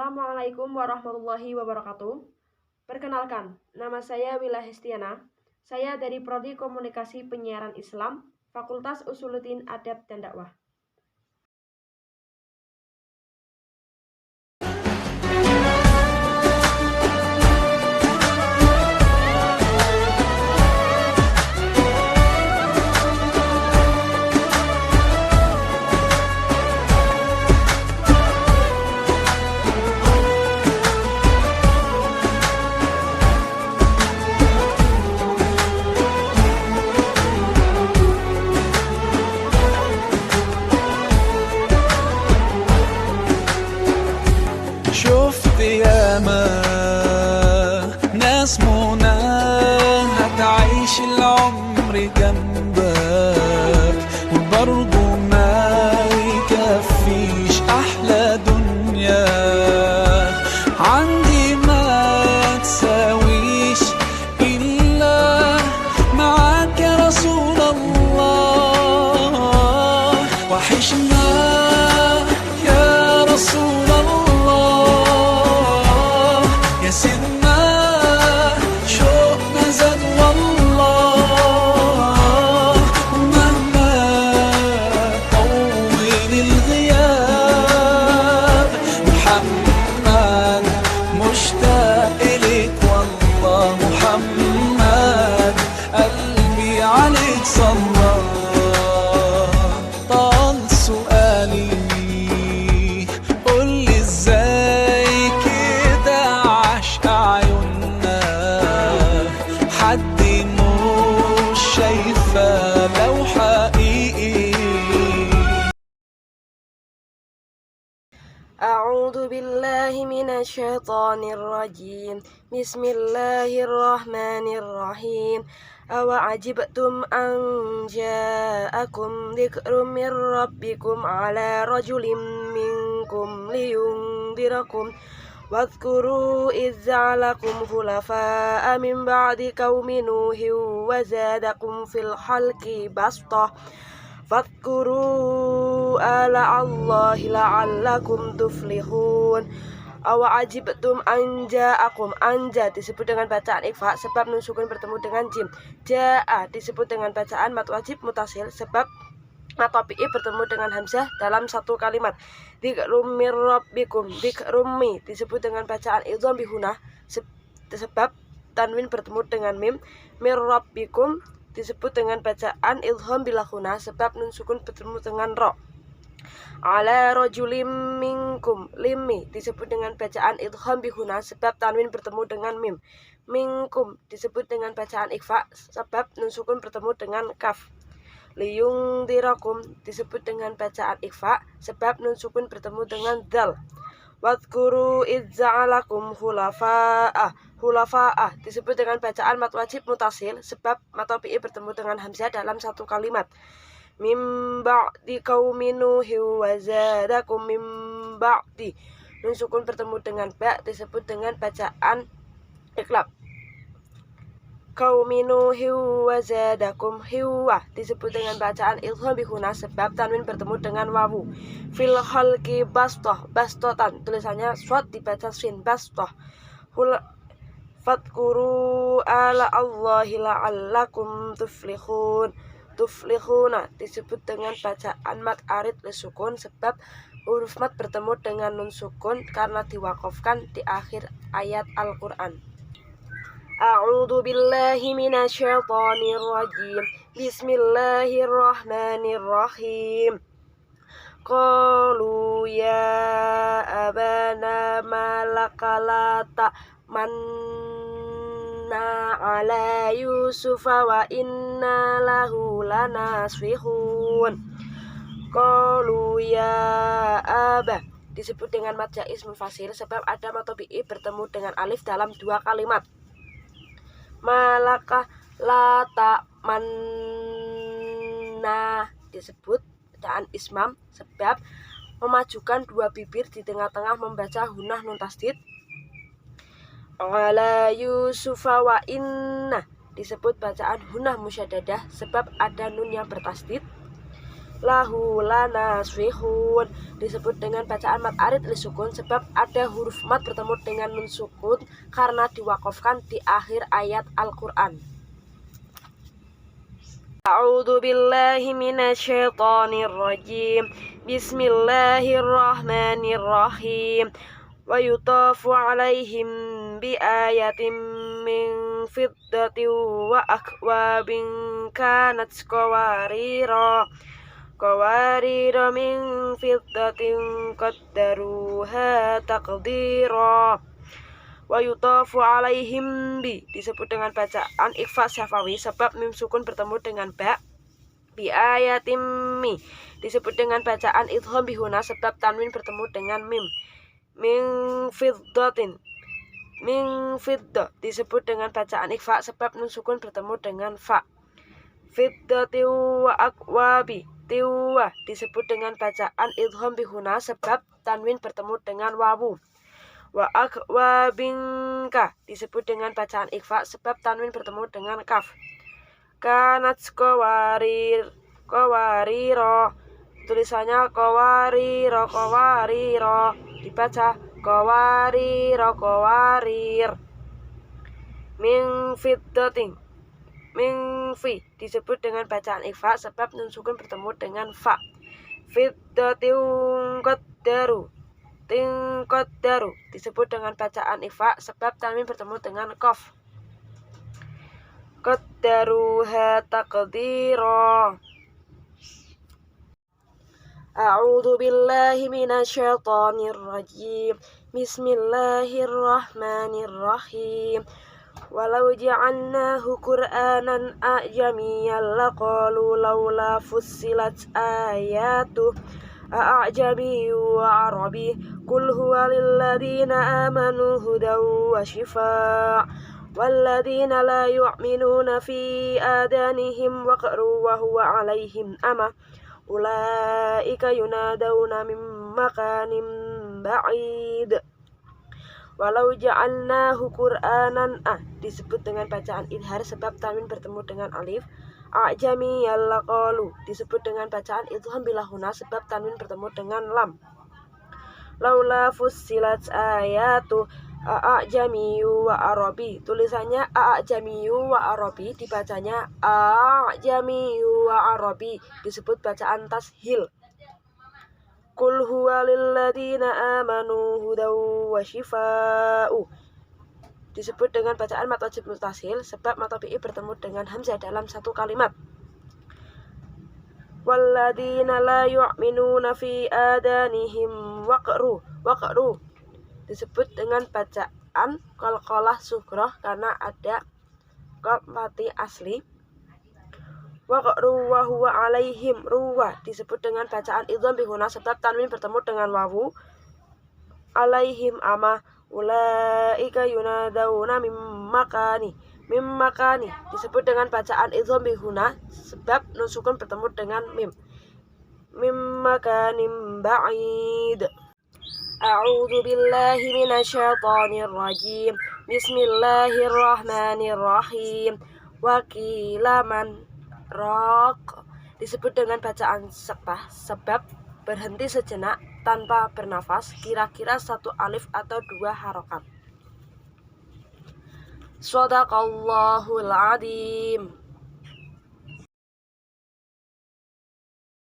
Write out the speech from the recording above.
Assalamualaikum warahmatullahi wabarakatuh. Perkenalkan, nama saya Wila Hestiana. Saya dari Prodi Komunikasi Penyiaran Islam, Fakultas Usuluddin Adab dan Dakwah. شفت ياما ناس منى هتعيش العمر جنبك وبرضه ما يكفيش أحلى دنيا عندي ما تساويش إلا معاك يا رسول الله وحشنا يا رسول الله يا سيدنا شوقنا زاد والله ومهما طول الغياب محمد مشتاق إليك والله محمد قلبي عليك صلى طال سؤالي قولي ازاي كده عشق عيوننا حد مش شايفة لو حقيقي أعوذ بالله من الشيطان الرجيم بسم الله الرحمن الرحيم أوعجبتم أن جاءكم ذكر من ربكم على رجل منكم لينذركم واذكروا إذ جعلكم خلفاء من بعد قوم نوح وزادكم في الخلق بسطة فاذكروا آلاء الله لعلكم تفلحون Awa'ajibtum anja'akum. Anja disebut dengan bacaan ikhfa sebab nun sukun bertemu dengan jim. Ja'a disebut dengan bacaan mat wajib mutasil sebab mat tabi'i bertemu dengan hamzah dalam satu kalimat. Dzikrum mir rabbikum. Dzikrumi disebut dengan bacaan idgham bihunah sebab tanwin bertemu dengan mim. Mir rabbikum disebut dengan bacaan idgham bilahunah sebab nun sukun bertemu dengan ro. Ala rajulim minkum. Limi disebut dengan bacaan idgham bihuna sebab tanwin bertemu dengan mim. Minkum disebut dengan bacaan ikhfa sebab nun sukun bertemu dengan kaf. Liyungdirakum disebut dengan bacaan ikhfa sebab nun sukun bertemu dengan dal. Wadhkuru idz ja'alakum khulafa'ah. Khulafa'ah disebut dengan bacaan mat wajib mutasil sebab mat tabi'i bertemu dengan hamzah dalam satu kalimat. Mim ba'di qaumi nuhi wa zadakum mim ba'di. Nun sukun bertemu dengan ba disebut dengan bacaan iqlab. Qaumi nuhi wa zadakum hiwa disebut dengan bacaan idgham bihuna sebab tanwin bertemu dengan wawu. Fil khalqi bastah. Bastotan tulisannya shad dibaca shin bastah. Fadkuru ala Allahi la'allakum tuflihun. Tuflihuna disebut dengan bacaan mat arid lisukun sebab huruf mat bertemu dengan nun sukun karena diwakafkan di akhir ayat Al-Quran. A'udzu billahi minasyaitonir rajim. Bismillahirrahmanirrahim. Qalu ya abana malaka la ta'manna ala yusufa wa inna lahu lanasfihun. Qalu ya aba disebut dengan mad jaiz munfasil sebab ada mad tabi'i bertemu dengan alif dalam dua kalimat. Malaka la ta'manna disebut bacaan ismam sebab memajukan dua bibir di tengah-tengah membaca hunah nun tasdid. Ala yusufa wa inna disebut bacaan hunah musyaddadah sebab ada nun yang bertasdid. lahu lanasfihun disebut dengan bacaan mat arid li sukun sebab ada huruf mat bertemu dengan nun sukun karena diwakafkan di akhir ayat Al-Qur'an. A'udzu billahi minasyaitonir rajim. Bismillahirrahmanirrahim. Wa yutafu 'alaihim bi ayatin min fiddatin wa akwabin kanat qawarira min fiddatin qaddaruha taqdira. Wa yutafu 'alaihim bi disebut dengan bacaan ikhfa syafawi sebab mim sukun bertemu dengan ba. Bi ayatim mi disebut dengan bacaan idgham bihuna sebab tanwin bertemu dengan mim. Min fiddatin disebut dengan bacaan ikhfa sebab nun sukun bertemu dengan fa. Fiddatin wa akwabi tiwa disebut dengan bacaan idgham bihuna sebab tanwin bertemu dengan wawu. Wa akwabinka disebut dengan bacaan ikhfa sebab tanwin bertemu dengan kaf. Kanat qawariro tulisannya qawariro dibaca qawarir. Min fi disebut dengan bacaan ikhfa sebab nun sukun bertemu dengan fa. Fiddatin qaddaru disebut dengan bacaan ikhfa sebab tanwin bertemu dengan qaf. Qaddaruha taqdira. A'udzu billahi minasyaitonir rajim. Bismillahirrahmanirrahim. Walau ja'alnahu Qur'anan a'jamiyyan laqalu laula fussilat ayatuh a'jamiyyu wa arabi qul huwa lilladzina amanu hudaw wa shifaa walladzina la yu'minuna fi adanihim waqru wa huwa 'alaihim ama ulaika yunadawna min makanin ba'id. Walau ja'alnahu Qur'anan disebut dengan bacaan idhar sebab tanwin bertemu dengan alif. A'jamiyyan laqalu disebut dengan bacaan idgham bilahuna sebab tanwin bertemu dengan lam. Laula fussilat ayatu a'jamiyyu wa arabi tulisannya a'jamiyyu wa arabi dibacanya a'jamiyyu wa arabi disebut bacaan tashil. Qul huwa lilladzina amanu hudaw wa shifaa'u disebut dengan bacaan mat wajib mutasil sebab mat tabi'i bertemu dengan hamzah dalam satu kalimat. Walladzina la yu'minuna fi adanihim waqru disebut dengan bacaan qalqalah sughroh karena ada qaf mati asli. Waqru wa huwa 'alaihim ruwa disebut dengan bacaan idgham bihuna sebab tanwin bertemu dengan wawu. 'Alaihim ama ulaika yunadawna mim makani disebut dengan bacaan idgham bihuna sebab nun sukun bertemu dengan mim. Mim makanim ba'id. A'udzu billahi minasyaitonir rajim. Bismillahirrahmanirrahim. Wa qila man raq disebut dengan bacaan sektah sebab berhenti sejenak tanpa bernafas kira-kira satu alif atau dua harokat. Shadaqallahul adzim.